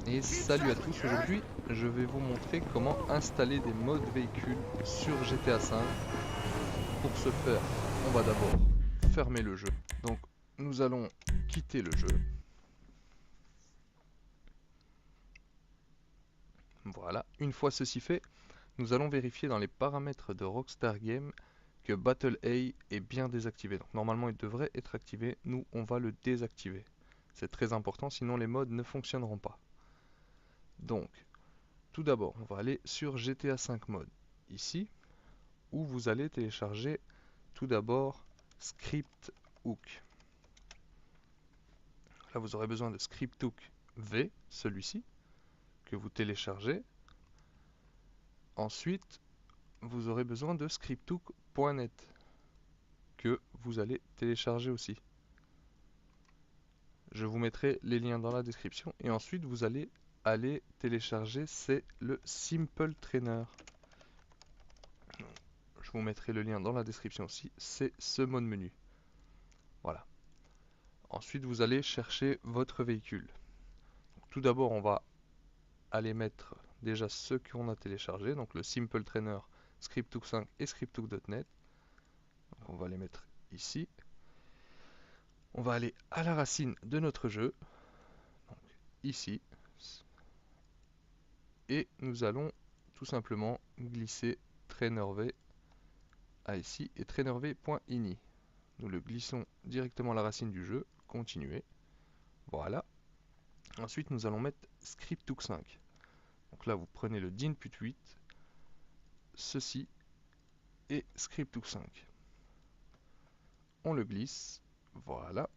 Et salut à tous, aujourd'hui je vais vous montrer comment installer des modes véhicules sur GTA V. Pour ce faire, on va d'abord fermer le jeu. Donc nous allons quitter le jeu. Voilà, une fois ceci fait, nous allons vérifier dans les paramètres de Rockstar Games que Battle A est bien désactivé. Donc normalement il devrait être activé, nous on va le désactiver. C'est très important, sinon les modes ne fonctionneront pas. Donc, tout d'abord, on va aller sur GTA V mode, ici, où vous allez télécharger tout d'abord Script Hook. Là, vous aurez besoin de Script Hook V, celui-ci, que vous téléchargez. Ensuite, vous aurez besoin de scripthook.net, que vous allez télécharger aussi. Je vous mettrai les liens dans la description. Et ensuite, vous allez aller télécharger, c'est le Simple Trainer. Je vous mettrai le lien dans la description aussi. C'est ce mode menu. Voilà. Ensuite, vous allez chercher votre véhicule. Tout d'abord, on va aller mettre déjà ce qu'on a téléchargé, donc le Simple Trainer, Scripthook 5 et Scripthook.net. Donc on va les mettre ici. On va aller à la racine de notre jeu, donc ici, et nous allons tout simplement glisser Trainer V à ici et trainerv.ini. Nous le glissons directement à la racine du jeu, continuer. Voilà. Ensuite, nous allons mettre Scripthook 5. Donc là, vous prenez le d'input 8, ceci et Scripthook 5. On le glisse, voilà.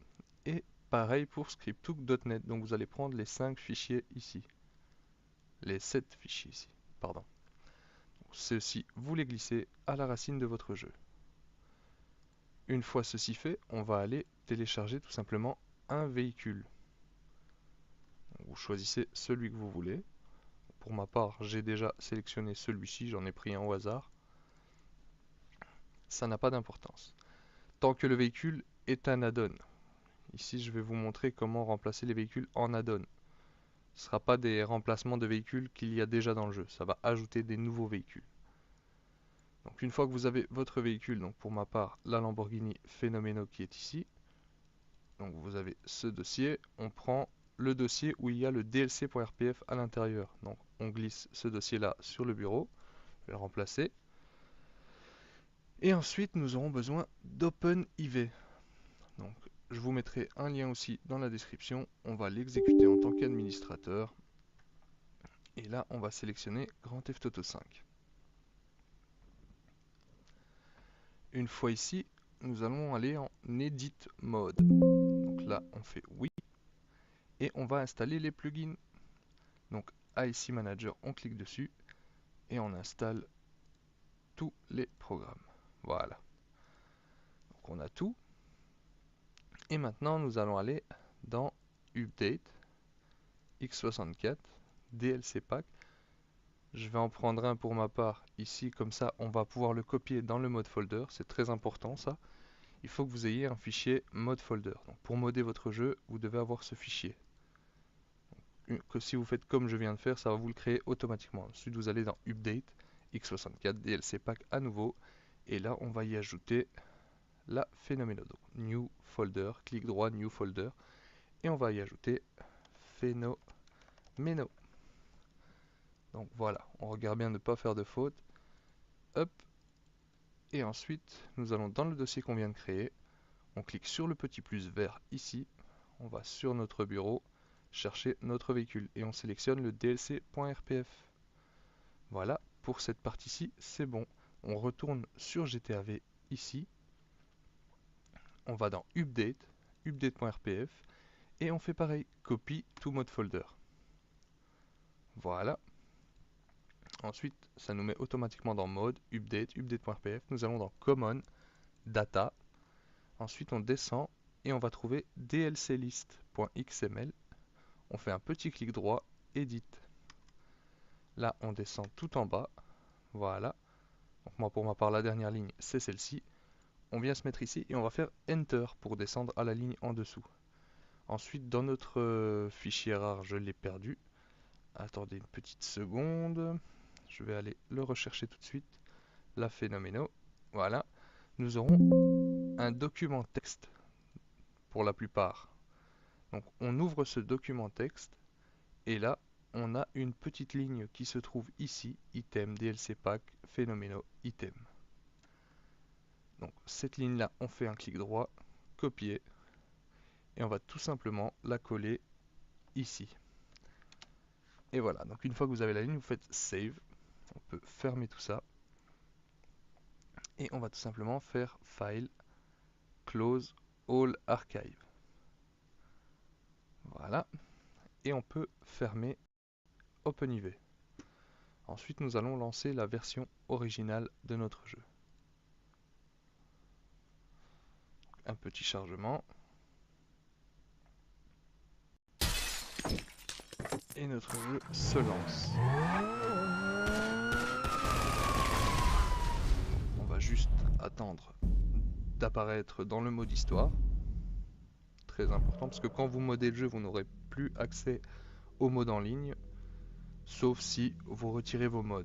Et pareil pour scripthook.net. Donc vous allez prendre les 5 fichiers ici. Les 7 fichiers ici, pardon. Ceux-ci, vous les glissez à la racine de votre jeu. Une fois ceci fait, on va aller télécharger tout simplement un véhicule. Vous choisissez celui que vous voulez. Pour ma part, j'ai déjà sélectionné celui-ci, j'en ai pris un au hasard. Ça n'a pas d'importance. Tant que le véhicule est un add-on. Ici, je vais vous montrer comment remplacer les véhicules en add-on. Ce ne sera pas des remplacements de véhicules qu'il y a déjà dans le jeu, ça va ajouter des nouveaux véhicules. Donc une fois que vous avez votre véhicule, donc pour ma part la Lamborghini Fenomeno qui est ici, donc vous avez ce dossier, on prend le dossier où il y a le dlc.rpf à l'intérieur. Donc on glisse ce dossier là sur le bureau, je vais le remplacer. Et ensuite nous aurons besoin d'OpenIV. Donc je vous mettrai un lien aussi dans la description, on va l'exécuter en tant qu'administrateur. Et là, on va sélectionner Grand Theft Auto 5. Une fois ici, nous allons aller en Edit Mode. Donc là, on fait oui. Et on va installer les plugins. Donc IC Manager, on clique dessus. Et on installe tous les programmes. Voilà. Donc on a tout. Et maintenant, nous allons aller dans Update, X64, DLC Pack. Je vais en prendre un pour ma part ici, comme ça on va pouvoir le copier dans le mode folder. C'est très important ça. Il faut que vous ayez un fichier mode folder. Donc pour modder votre jeu, vous devez avoir ce fichier. Que si vous faites comme je viens de faire, ça va vous le créer automatiquement. Ensuite, vous allez dans Update, X64, DLC Pack à nouveau. Et là, on va y ajouter la Fenomeno. Donc, New Folder, clic droit, New Folder. Et on va y ajouter Fenomeno. Donc voilà, on regarde bien de ne pas faire de faute. Hop. Et ensuite, nous allons dans le dossier qu'on vient de créer. On clique sur le petit plus vert ici. On va sur notre bureau, chercher notre véhicule et on sélectionne le dlc.rpf. Voilà, pour cette partie-ci, c'est bon. On retourne sur GTAV ici. On va dans Update, update.rpf et on fait pareil, copy to mode folder. Voilà. Ensuite, ça nous met automatiquement dans mode, update, update.rpf. Nous allons dans Common, Data. Ensuite, on descend et on va trouver dlclist.xml. On fait un petit clic droit, Edit. Là, on descend tout en bas. Voilà. Donc moi, pour ma part, la dernière ligne, c'est celle-ci. On vient se mettre ici et on va faire Enter pour descendre à la ligne en dessous. Ensuite, dans notre fichier rare, je l'ai perdu. Attendez une petite seconde. Je vais aller le rechercher tout de suite. La Fenomeno. Voilà. Nous aurons un document texte pour la plupart. Donc on ouvre ce document texte et là on a une petite ligne qui se trouve ici, item, DLC pack, Fenomeno, item. Donc cette ligne là, on fait un clic droit, copier, et on va tout simplement la coller ici. Et voilà, donc une fois que vous avez la ligne, vous faites save, on peut fermer tout ça, et on va tout simplement faire file, close all archive. Voilà, et on peut fermer OpenIV. Ensuite, nous allons lancer la version originale de notre jeu. Un petit chargement. Et notre jeu se lance. On va juste attendre d'apparaître dans le mode histoire. Très important, parce que quand vous modez le jeu, vous n'aurez plus accès au mode en ligne, sauf si vous retirez vos mods.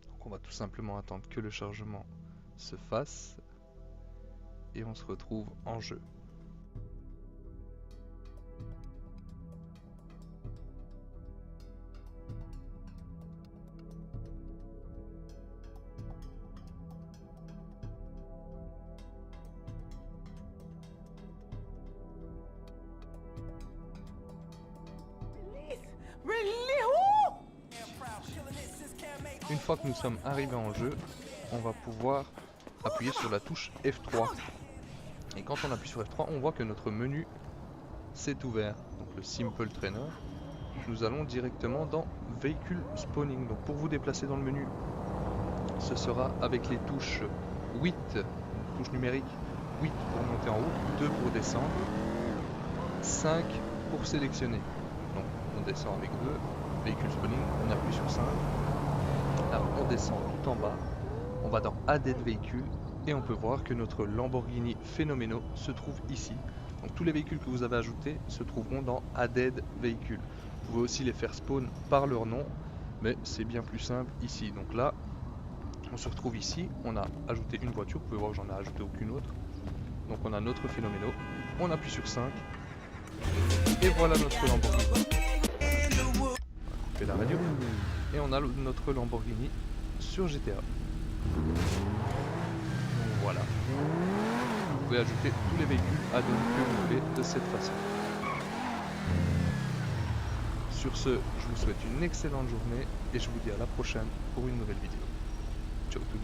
Donc on va tout simplement attendre que le chargement se fasse et on se retrouve en jeu. Une fois que nous sommes arrivés en jeu, on va pouvoir appuyer sur la touche F3. Et quand on appuie sur F3, on voit que notre menu s'est ouvert. Donc le Simple Trainer. Nous allons directement dans Vehicle Spawning. Donc pour vous déplacer dans le menu, ce sera avec les touches 8, touche numérique, 8 pour monter en haut, 2 pour descendre, 5 pour sélectionner. Donc on descend avec 2, Vehicle Spawning, on appuie sur 5. Là, on descend tout en bas, on va dans Added Véhicule et on peut voir que notre Lamborghini Fenomeno se trouve ici. Donc tous les véhicules que vous avez ajoutés se trouveront dans Added Véhicule. Vous pouvez aussi les faire spawn par leur nom, mais c'est bien plus simple ici. Donc là, on se retrouve ici, on a ajouté une voiture, vous pouvez voir que j'en ai ajouté aucune autre. Donc on a notre Fenomeno, on appuie sur 5, et voilà notre Lamborghini. On fait la radio. Et on a notre Lamborghini sur GTA. Voilà. Vous pouvez ajouter tous les véhicules add-ons que vous voulez de cette façon. Sur ce, je vous souhaite une excellente journée et je vous dis à la prochaine pour une nouvelle vidéo. Ciao tout le monde.